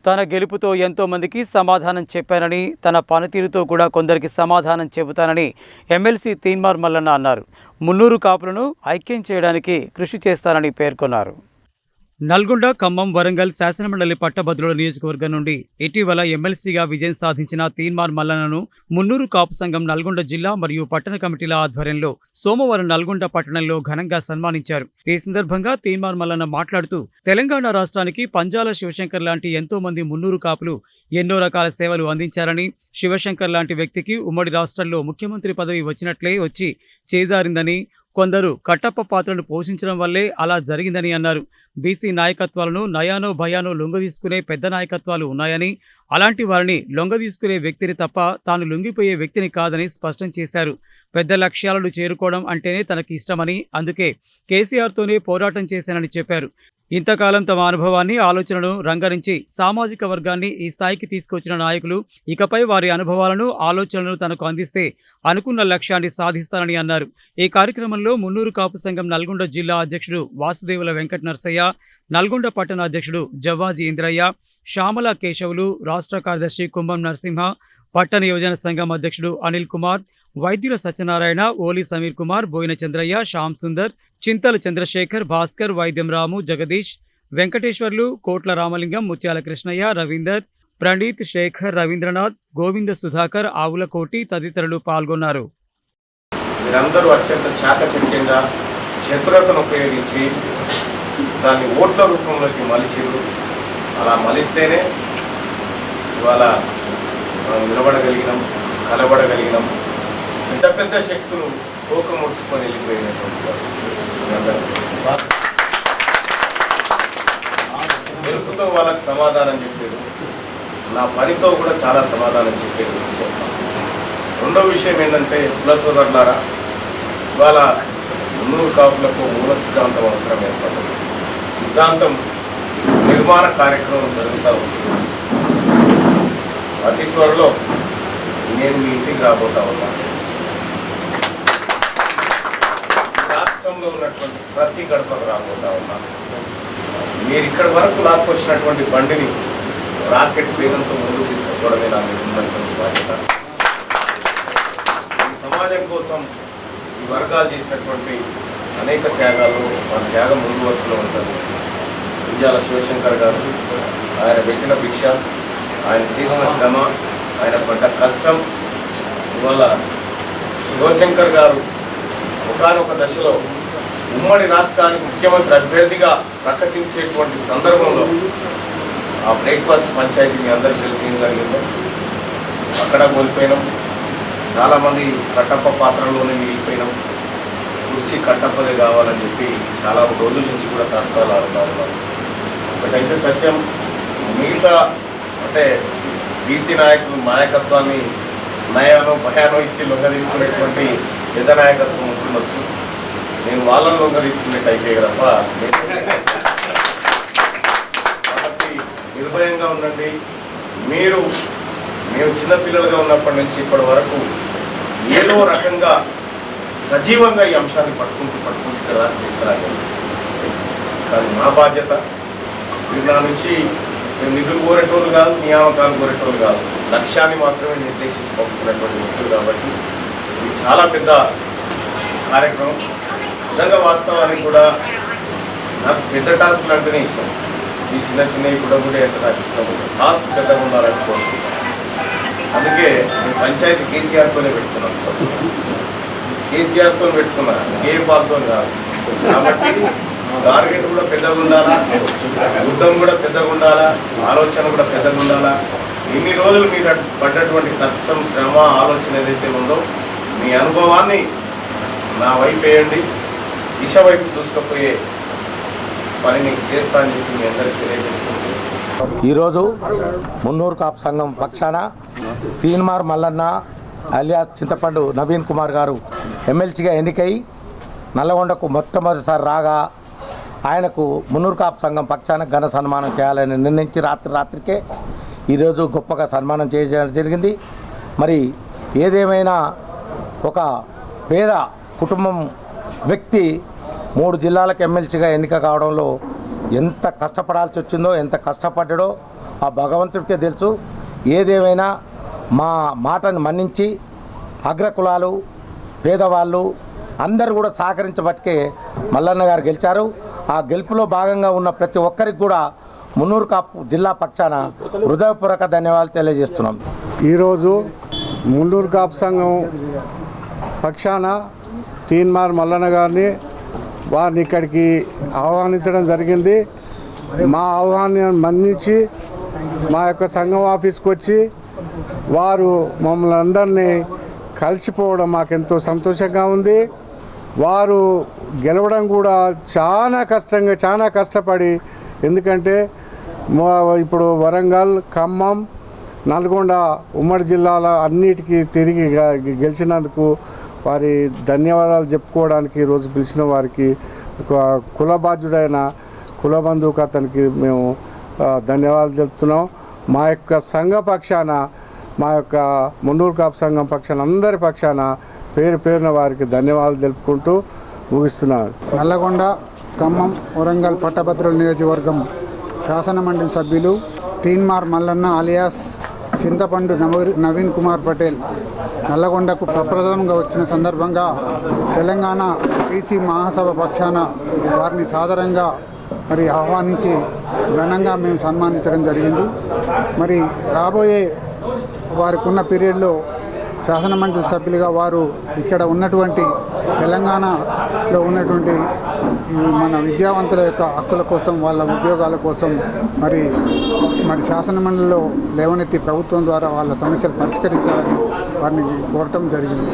తన గెలుపుతో ఎంతో మందికి సమాధానం చెప్పానని, తన పనితీరుతో కూడా కొందరికి సమాధానం చెబుతానని ఎమ్మెల్సీ తీన్మార్ మల్లన్న అన్నారు. మున్నూరు కాపులను ఐక్యం చేయడానికి కృషి చేస్తానని పేర్కొన్నారు. నల్గొండ, ఖమ్మం, వరంగల్ శాసనమండలి పట్టభద్రుల నియోజకవర్గం నుండి ఇటీవల ఎమ్మెల్సీగా విజయం సాధించిన తీన్మార్ మల్లన్నను మున్నూరు కాపు సంఘం నల్గొండ జిల్లా మరియు పట్టణ కమిటీల ఆధ్వర్యంలో సోమవారం నల్గొండ పట్టణంలో ఘనంగా సన్మానించారు. ఈ సందర్భంగా తీన్మార్ మల్లన్న మాట్లాడుతూ, తెలంగాణ రాష్ట్రానికి పంజాల శివశంకర్ లాంటి ఎంతో మంది మున్నూరు కాపులు ఎన్నో రకాల సేవలు అందించారని, శివశంకర్ లాంటి వ్యక్తికి ఉమ్మడి రాష్ట్రంలో ముఖ్యమంత్రి పదవి వచ్చినట్లే వచ్చి చేజారిందని, కొందరు కట్టప్ప పాత్రను పోషించడం వల్లే అలా జరిగిందని అన్నారు. బీసీ నాయకత్వాలను నయానో భయానో లొంగదీసుకునే పెద్ద నాయకత్వాలు ఉన్నాయని, అలాంటి వారిని లొంగదీసుకునే వ్యక్తిని తప్ప తాను లొంగిపోయే వ్యక్తిని కాదని స్పష్టం చేశారు. పెద్ద లక్ష్యాలను చేరుకోవడం అంటేనే తనకి ఇష్టమని, అందుకే కేసీఆర్తోనే పోరాటం చేశానని చెప్పారు. ఇంతకాలం తమ అనుభవాన్ని, ఆలోచనలను రంగరించి సామాజిక వర్గాన్ని ఈ స్థాయికి తీసుకొచ్చిన నాయకులు ఇకపై వారి అనుభవాలను, ఆలోచనలను తనకు అందిస్తే అనుకున్న లక్ష్యాన్ని సాధిస్తానని అన్నారు. ఈ కార్యక్రమంలో మున్నూరు కాపు సంఘం నల్గొండ జిల్లా అధ్యక్షుడు వాసుదేవుల వెంకట నరసయ్య, నల్గొండ పట్టణ అధ్యక్షుడు జవ్వాజీ ఇంద్రయ్య, శ్యామల కేశవులు, రాష్ట్ర కార్యదర్శి కుంభం నరసింహ, పట్టణ యువజన సంఘం అధ్యక్షుడు అనిల్ కుమార్, వైద్యుల సత్యనారాయణ, ఓలి సమీర్ కుమార్, బోయిన చంద్రయ్య, శ్యామ్ సుందర్, చింతల చంద్రశేఖర్, భాస్కర్, వైద్యం రాము, జగదీష్, వెంకటేశ్వర్లు, కోట్ల రామలింగం, ముత్యాల కృష్ణయ్య, రవీందర్, ప్రణీత్, శేఖర్, రవీంద్రనాథ్, గోవింద సుధాకర్, ఆవుల కోటి తదితరులు పాల్గొన్నారు. మీరందరూ అత్యంత చాకచక్యంగా చతురతను ఉపయోగించి దాన్ని ఓట్ల రూపంలోకి మలిచిరు. అలా మలిస్తేనే ఇవాళ మనం నిలబడగలిగినాం, కలబడగలిగినాం. పెద్ద పెద్ద శక్తులు తోక ముడుచుకొని వెళ్ళిపోయినటువంటి గెలుపుతో వాళ్ళకి సమాధానం చెప్పారు, నా పనితో కూడా చాలా సమాధానం చెప్పారు చెప్తాను. రెండో విషయం ఏంటంటే, కుల సోదరులారా, ఇవాళ మున్నూరు కాపులకు మూల సిద్ధాంతం అవసరం ఏర్పడింది. సిద్ధాంతం నిర్మాణ కార్యక్రమం జరుగుతూ ఉంది. అతి త్వరలో నేను మీ ఇంటికి రాబోతా ఉన్నాను. రాష్ట్రంలో ఉన్నటువంటి ప్రతి గడపకు రాబోతా ఉన్నాను. మీరు ఇక్కడి వరకు లాక్కొచ్చినటువంటి బండిని రాకెట్ వేగంతో ముందుకు తీసుకుపోవడమే నా ఉన్నటువంటి బాధ్యత. ఈ సమాజం కోసం ఈ వర్గాలు చేసినటువంటి అనేక త్యాగాలు, మన త్యాగం ముందు వరుసలో ఉంటుంది. పంజాల శివశంకర్ గారు, ఆయన పెట్టిన భిక్ష, ఆయన చేసిన శ్రమ, ఆయన పడ్డ కష్టం. ఇవాళ శివశంకర్ గారు ఒకానొక దశలో ఉమ్మడి రాష్ట్రానికి ముఖ్యమంత్రి అభ్యర్థిగా ప్రకటించేటువంటి సందర్భంలో ఆ బ్రేక్ఫాస్ట్ పంచాయతీ మీ అందరికీ తెలిసి ఏం జరిగిందో అక్కడ కోల్పోయినాం. చాలామంది కట్టప్ప పాత్రలోనే మిగిలిపోయినాం. కుర్చీ కట్టప్పదే కావాలని చెప్పి చాలా రోజుల నుంచి కూడా తర్కాలు ఆడుతూ ఉన్నాం. ఒకటైతే సత్యం, మిగతా అంటే బీసీ నాయకత్వాన్ని నయానో భయానో ఇచ్చి లొంగదీసుకునేటువంటి పెద్ద నాయకత్వం ఉంటుండొచ్చు. నేను వాళ్ళని లొంగదీసుకునేట్టు అయితే తప్ప. కాబట్టి నిర్భయంగా ఉండండి. మేము చిన్నపిల్లలుగా ఉన్నప్పటి నుంచి ఇప్పటి వరకు ఏదో రకంగా సజీవంగా ఈ అంశాన్ని పట్టుకుంటూ ఇక్కడ తీసుకురాగలి. కానీ మా బాధ్యత, మీరు నా నుంచి మేము నిధులు కోరేటోళ్ళు కాదు, నియామకాలు కోరేటోళ్ళు కాదు, లక్ష్యాన్ని మాత్రమే నిర్దేశించి పంపుతున్నటువంటి వ్యక్తులు. కాబట్టి ఇది చాలా పెద్ద కార్యక్రమం. నిజంగా వాస్తవానికి కూడా నాకు పెద్ద టాస్క్లు అంటేనే ఇష్టం. ఈ చిన్నవి కూడా ఎంత నాకు ఇష్టం ఉంటుంది. టాస్క్ పెద్దగా ఉండాలనుకోండి. అందుకే నేను పంచాయతీ కేసీఆర్తోనే పెట్టుకున్నాను. కేసీఆర్తో పెట్టుకున్నాను, కేపాల్తో కాదు. కాబట్టి టార్గెట్ కూడా పెద్దగా ఉండాలా, యుద్ధం కూడా పెద్దగా ఉండాలా, ఆలోచన కూడా పెద్దగా ఉండాలా. ఇన్ని రోజులు మీరు పడ్డటువంటి కష్టం, శ్రమ, ఆలోచన ఏదైతే ఉందో మీ అనుభవాన్ని నా వైపు వేయండి. దిశ వైపు దూసుకుపోయే పనిని చేస్తా అని చెప్పి మీ అందరికీ తెలియజేసుకుంటున్నాను. ఈరోజు మున్నూరు కాపు సంఘం పక్షాన తీన్మార్ మల్లన్న అలియాస్ చింతపండు నవీన్ కుమార్ గారు ఎమ్మెల్సీగా ఎన్నికై నల్లగొండకు మొట్టమొదటిసారి రాగా ఆయనకు మున్నూరు కాపు సంఘం పక్షాన ఘన సన్మానం చేయాలని నిర్ణయించి రాత్రికే ఈరోజు గొప్పగా సన్మానం చేయడం జరిగింది. మరి ఏదేమైనా ఒక పేద కుటుంబం వ్యక్తి 3 జిల్లాలకు ఎమ్మెల్సీగా ఎన్నిక కావడంలో ఎంత కష్టపడాల్సి వచ్చిందో, ఎంత కష్టపడ్డాడో ఆ భగవంతుడికే తెలుసు. ఏదేమైనా మా మాటను మన్నించి అగ్రకులాలు, పేదవాళ్ళు అందరూ కూడా సహకరించబట్టే మల్లన్న గారు గెలిచారు. ఆ గెలుపులో భాగంగా ఉన్న ప్రతి ఒక్కరికి కూడా మున్నూరు కాపు జిల్లా పక్షాన హృదయపూర్వక ధన్యవాదాలు తెలియజేస్తున్నాం. ఈరోజు మున్నూరు కాపు సంఘం పక్షాన తీన్మార్ మల్లన్న గారిని వారిని ఇక్కడికి ఆహ్వానించడం జరిగింది. మా ఆహ్వానాన్ని మన్నించి మా యొక్క సంఘం ఆఫీస్కి వచ్చి వారు మమ్మల్ని అందరినీ కలిసిపోవడం మాకెంతో సంతోషంగా ఉంది. వారు గెలవడం కూడా చాలా కష్టపడి, ఎందుకంటే ఇప్పుడు వరంగల్, ఖమ్మం, నల్గొండ ఉమ్మడి జిల్లాల అన్నిటికీ తిరిగి గెలిచినందుకు వారి ధన్యవాదాలు చెప్పుకోవడానికి ఈరోజు పిలిచిన వారికి కుల బాధ్యుడైన కుల బంధువుకు అతనికి మేము ధన్యవాదాలు తెలుపుతున్నాం. మా యొక్క సంఘ పక్షాన, మా యొక్క మున్నూరు కాపు సంఘం పక్షాన, అందరి పక్షాన పేరున వారికి ధన్యవాదాలు తెలుపుకుంటూ ముగిస్తున్నాను. నల్లగొండ, ఖమ్మం, వరంగల్ పట్టభద్రుల నియోజకవర్గం శాసన మండలి సభ్యులు తీన్మార్ మల్లన్న అలియాస్ చింతపండు నవీన్ కుమార్ పటేల్ నల్లగొండకు ప్రప్రథమంగా వచ్చిన సందర్భంగా తెలంగాణ బీసీ మహాసభ పక్షాన వారిని సాదరంగా ఆహ్వానించి ఘనంగా మేము సన్మానించడం జరిగింది. మరి రాబోయే వారికి ఉన్న పీరియడ్లో శాసనమండలి సభ్యులుగా వారు ఇక్కడ ఉన్నటువంటి తెలంగాణలో ఉన్నటువంటి మన విద్యావంతుల యొక్క హక్కుల కోసం, వాళ్ళ ఉద్యోగాల కోసం మరి శాసనమండలిలో లేవనెత్తి ప్రభుత్వం ద్వారా వాళ్ళ సమస్యలు పరిష్కరించాలని వారిని కోరటం జరిగింది.